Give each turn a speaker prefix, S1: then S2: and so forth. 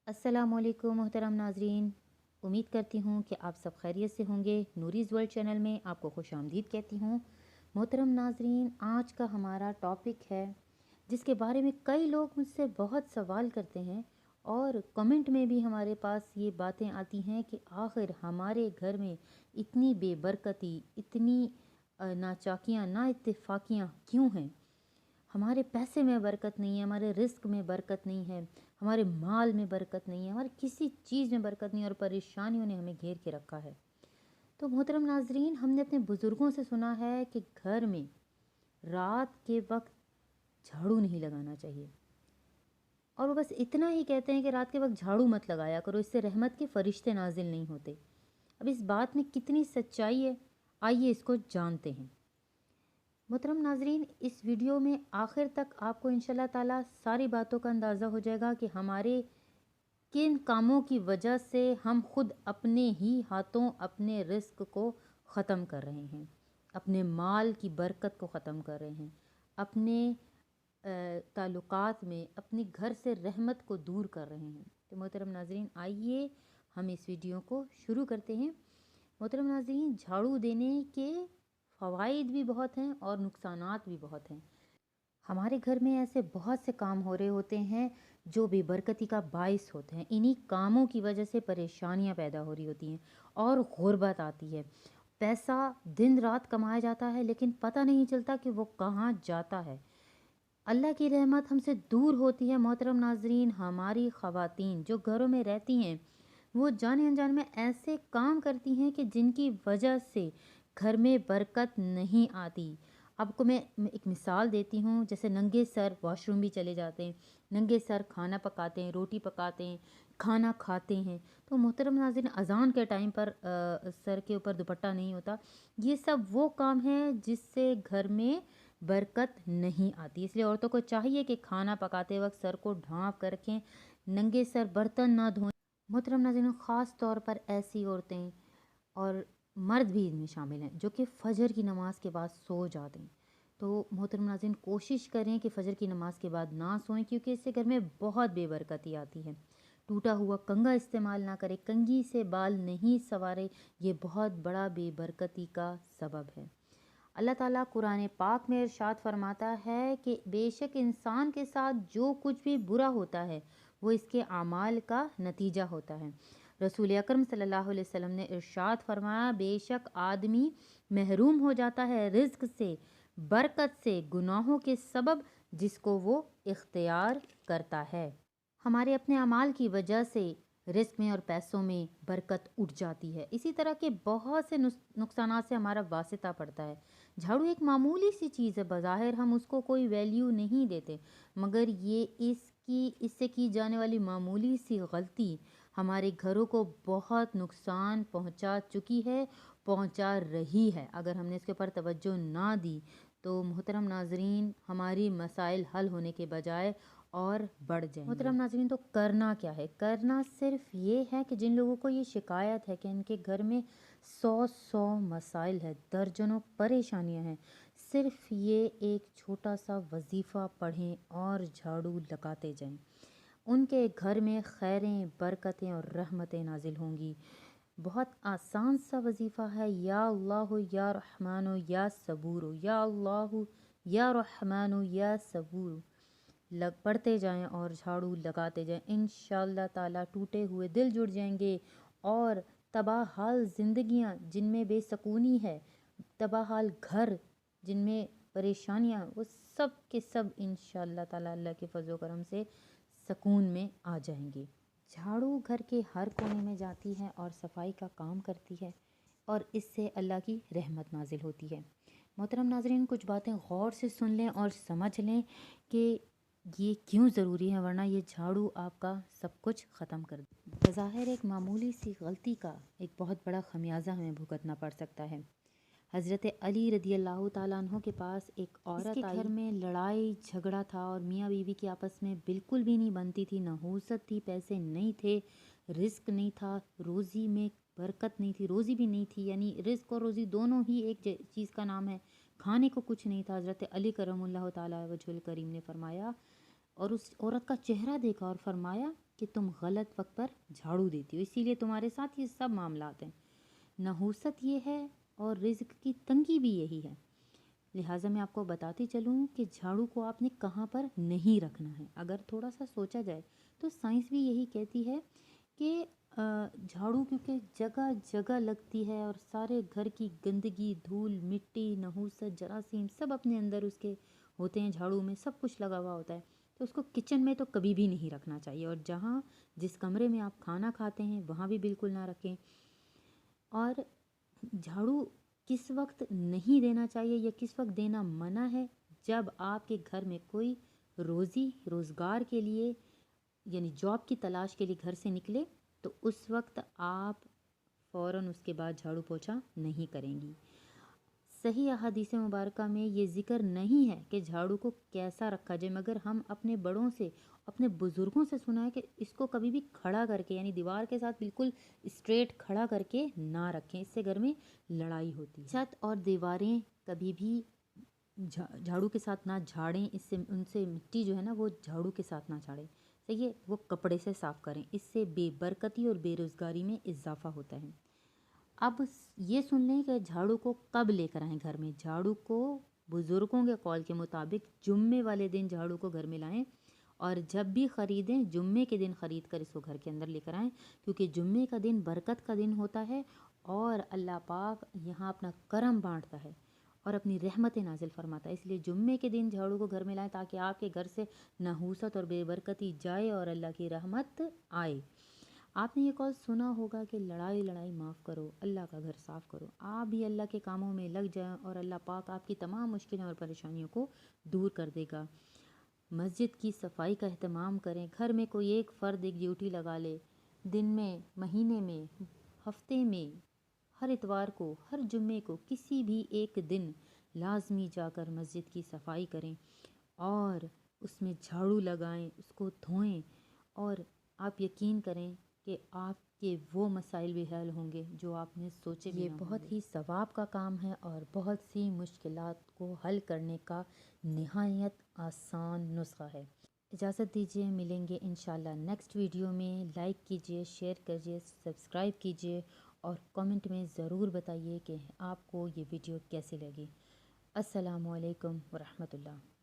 S1: अस्सलामुअलैकुम मोहतरम नाजरीन। उम्मीद करती हूँ कि आप सब खैरियत से होंगे। नूरीज़ वर्ल्ड चैनल में आपको खुशामदीद कहती हूँ। मोहतरम नाजरीन, आज का हमारा टॉपिक है जिसके बारे में कई लोग मुझसे बहुत सवाल करते हैं और कमेंट में भी हमारे पास ये बातें आती हैं कि आखिर हमारे घर में इतनी बेबरकती, इतनी नाचाकियाँ, ना इत्तेफाकियाँ क्यों हैं। हमारे पैसे में बरकत नहीं है, हमारे रिस्क में बरकत नहीं है, हमारे माल में बरकत नहीं है, हमारे किसी चीज़ में बरकत नहीं है और परेशानियों ने हमें घेर के रखा है। तो मोहतरम नाजरीन, हमने अपने बुज़ुर्गों से सुना है कि घर में रात के वक्त झाड़ू नहीं लगाना चाहिए और वो बस इतना ही कहते हैं कि रात के वक्त झाड़ू मत लगाया करो, इससे रहमत के फरिश्ते नाजिल नहीं होते। अब इस बात में कितनी सच्चाई है, आइए इसको जानते हैं। मोहतरम नाजरीन, इस वीडियो में आखिर तक आपको इंशाल्लाह ताला सारी बातों का अंदाज़ा हो जाएगा कि हमारे किन कामों की वजह से हम खुद अपने ही हाथों अपने रिस्क को ख़त्म कर रहे हैं, अपने माल की बरकत को ख़त्म कर रहे हैं, अपने ताल्लुकात में अपने घर से रहमत को दूर कर रहे हैं। तो मोहतरम नाजरीन, आइए हम इस वीडियो को शुरू करते हैं। मोहतरम नाज़रीन, झाड़ू देने के फ़वाइद भी बहुत हैं और नुकसानात भी बहुत हैं। हमारे घर में ऐसे बहुत से काम हो रहे होते हैं जो बेबरकती का बाइस होते हैं। इन्हीं कामों की वजह से परेशानियां पैदा हो रही होती हैं और गुर्बत आती है। पैसा दिन रात कमाया जाता है लेकिन पता नहीं चलता कि वो कहाँ जाता है। अल्लाह की रहमत हमसे दूर होती है। मोहतरम नाजरीन, हमारी ख़वातीन जो घरों में रहती हैं वो जाने अनजाने में ऐसे काम करती हैं कि जिनकी वजह से घर में बरकत नहीं आती। आपको मैं एक मिसाल देती हूँ। जैसे नंगे सर वॉशरूम भी चले जाते हैं, नंगे सर खाना पकाते हैं, रोटी पकाते हैं, खाना खाते हैं। तो मोहतरम नाज़रीन, अज़ान के टाइम पर सर के ऊपर दुपट्टा नहीं होता। ये सब वो काम है जिससे घर में बरकत नहीं आती। इसलिए औरतों को चाहिए कि खाना पकाते वक्त सर को ढाँप कर रखें, नंगे सर बर्तन ना धोएं। मोहतरम नाज़रीन, ख़ास तौर पर ऐसी औरतें और मर्द भी इनमें शामिल हैं जो कि फ़जर की नमाज़ के बाद सो जाते हैं। तो मोहतरम नाज़रीन, कोशिश करें कि फ़जर की नमाज़ के बाद ना सोएं, क्योंकि इससे घर में बहुत बेबरकती आती है। टूटा हुआ कंघा इस्तेमाल ना करें, कंघी से बाल नहीं संवारें, ये बहुत बड़ा बेबरकती का सबब है। अल्लाह ताला कुरान पाक में इरशाद फरमाता है कि बेशक इंसान के साथ जो कुछ भी बुरा होता है वो इसके आमाल का नतीजा होता है। रसूल अकरम सल्लल्लाहु अलैहि वसल्लम ने इरशाद फरमाया, बेशक आदमी महरूम हो जाता है रिज्क से, बरकत से, गुनाहों के सबब जिसको वो इख्तियार करता है। हमारे अपने अमाल की वजह से रिस्क में और पैसों में बरकत उठ जाती है। इसी तरह के बहुत से नुकसानात से हमारा वास्ता पड़ता है। झाड़ू एक मामूली सी चीज़ है, बज़ाहिर हम उसको कोई वैल्यू नहीं देते, मगर ये इससे की जाने वाली मामूली सी गलती हमारे घरों को बहुत नुकसान पहुंचा चुकी है, पहुंचा रही है। अगर हमने इसके ऊपर तवज्जो ना दी तो मोहतरम नाजरीन, हमारी मसाइल हल होने के बजाय और बढ़ जाएंगे। मोहतरम नाज़रीन, तो करना क्या है? करना सिर्फ ये है कि जिन लोगों को ये शिकायत है कि इनके घर में 100 मसाइल है, दर्जनों परेशानियां हैं, सिर्फ ये एक छोटा सा वजीफ़ा पढ़ें और झाड़ू लगाते जाएं। उनके घर में खैरें, बरकतें और रहमतें नाजिल होंगी। बहुत आसान सा वजीफ़ा है, या अल्लाह या रहमानो या सबूरो, या अल्लाह या रहमानो या सबूरो। पढ़ते जाएं और झाड़ू लगाते जाएं। इंशाअल्लाह ताला टूटे हुए दिल जुड़ जाएंगे और तबाह हाल ज़िंदगियां जिनमें बेसकूनी है, तबाह हाल घर जिनमें परेशानियां, वो सब के सब इंशाअल्लाह ताला अल्लाह के फजल करम से सकून में आ जाएंगे। झाड़ू घर के हर कोने में जाती है और सफाई का काम करती है और इससे अल्लाह की रहमत नाजिल होती है। मोहतरम नाजरीन, कुछ बातें गौर से सुन लें और समझ लें कि ये क्यों ज़रूरी है, वरना ये झाड़ू आपका सब कुछ ख़त्म कर दे। बज़ाहिर एक मामूली सी गलती का एक बहुत बड़ा खमियाजा हमें भुगतना पड़ सकता है। हज़रत अली रदी अल्लाह ताला अन्हो के पास एक औरत आई। घर में लड़ाई झगड़ा था और मियाँ बीवी की आपस में बिल्कुल भी नहीं बनती थी, नहूसत थी, पैसे नहीं थे, रिस्क नहीं था, रोज़ी में बरकत नहीं थी, रोज़ी भी नहीं थी। यानी रिस्क और रोज़ी दोनों ही एक चीज़ का नाम है, खाने को कुछ नहीं था। हज़रत अली करमुल्लाह ताला वजहुल करीम ने फरमाया और उस औरत का चेहरा देखा और फरमाया کہ تم غلط وقت پر جھاڑو دیتی ہو، اسی لیے تمہارے ساتھ یہ سب معاملات ہیں۔ نحوست یہ ہے اور رزق کی تنگی بھی یہی ہے۔ لہٰذا میں آپ کو بتاتی چلوں کہ جھاڑو کو آپ نے کہاں پر نہیں رکھنا ہے۔ اگر تھوڑا سا سوچا جائے تو سائنس بھی یہی کہتی ہے کہ جھاڑو کیونکہ جگہ جگہ لگتی ہے اور سارے گھر کی گندگی، دھول، مٹی، نحوست، جراثیم سب اپنے اندر اس کے ہوتے ہیں، جھاڑو میں سب کچھ لگا ہوا ہوتا ہے، تو اس کو کچن میں تو کبھی بھی نہیں رکھنا چاہیے، اور جہاں جس کمرے میں آپ کھانا کھاتے ہیں وہاں بھی بالکل نہ رکھیں۔ اور جھاڑو کس وقت نہیں دینا چاہیے یا کس وقت دینا منع ہے؟ جب آپ کے گھر میں کوئی روزگار کے لیے یعنی جاب کی تلاش کے لیے گھر سے نکلے تو اس وقت آپ فوراً اس کے بعد جھاڑو پوچھا نہیں کریں گی۔ صحیح احادیث مبارکہ میں یہ ذکر نہیں ہے کہ جھاڑو کو کیسا رکھا جائے، مگر ہم اپنے بڑوں سے، اپنے بزرگوں سے سنا ہے کہ اس کو کبھی بھی کھڑا کر کے یعنی دیوار کے ساتھ بالکل اسٹریٹ کھڑا کر کے نہ رکھیں، اس سے گھر میں لڑائی ہوتی ہے۔ چھت اور دیواریں کبھی بھی جھاڑو کے ساتھ نہ جھاڑیں، اس سے ان سے مٹی جو ہے نا وہ جھاڑو کے ساتھ نہ جھاڑیں، صحیح ہے، وہ کپڑے سے صاف کریں، اس سے بے برکتی اور بے روزگاری میں اضافہ ہوتا ہے۔ اب یہ سن لیں کہ جھاڑو کو کب لے کر آئیں گھر میں۔ جھاڑو کو بزرگوں کے قول کے مطابق جمعے والے دن جھاڑو کو گھر میں لائیں، اور جب بھی خریدیں جمعے کے دن خرید کر اس کو گھر کے اندر لے کر آئیں، کیونکہ جمعے کا دن برکت کا دن ہوتا ہے اور اللہ پاک یہاں اپنا کرم بانٹتا ہے اور اپنی رحمتیں نازل فرماتا ہے، اس لیے جمعے کے دن جھاڑو کو گھر میں لائیں تاکہ آپ کے گھر سے نحوست اور بے برکتی جائے اور اللہ کی رحمت آئے۔ آپ نے یہ قول سنا ہوگا کہ لڑائی معاف کرو، اللہ کا گھر صاف کرو۔ آپ بھی اللہ کے کاموں میں لگ جائیں اور اللہ پاک آپ کی تمام مشکلیں اور پریشانیوں کو دور کر دے گا۔ مسجد کی صفائی کا اہتمام کریں، گھر میں کوئی ایک فرد ایک ڈیوٹی لگا لے، دن میں، مہینے میں، ہفتے میں، ہر اتوار کو، ہر جمعے کو، کسی بھی ایک دن لازمی جا کر مسجد کی صفائی کریں اور اس میں جھاڑو لگائیں، اس کو دھوئیں، اور آپ یقین کریں کہ آپ کے وہ مسائل بھی حل ہوں گے جو آپ نے سوچے بھی نہ ہوں گے۔ یہ بہت ہی ثواب کا کام ہے اور بہت سی مشکلات کو حل کرنے کا نہایت آسان نسخہ ہے۔ اجازت دیجیے، ملیں گے انشاءاللہ نیکسٹ ویڈیو میں۔ لائک کیجیے، شیئر کیجیے، سبسکرائب کیجیے اور کامنٹ میں ضرور بتائیے کہ آپ کو یہ ویڈیو کیسی لگی۔ السلام علیکم ورحمۃ اللہ۔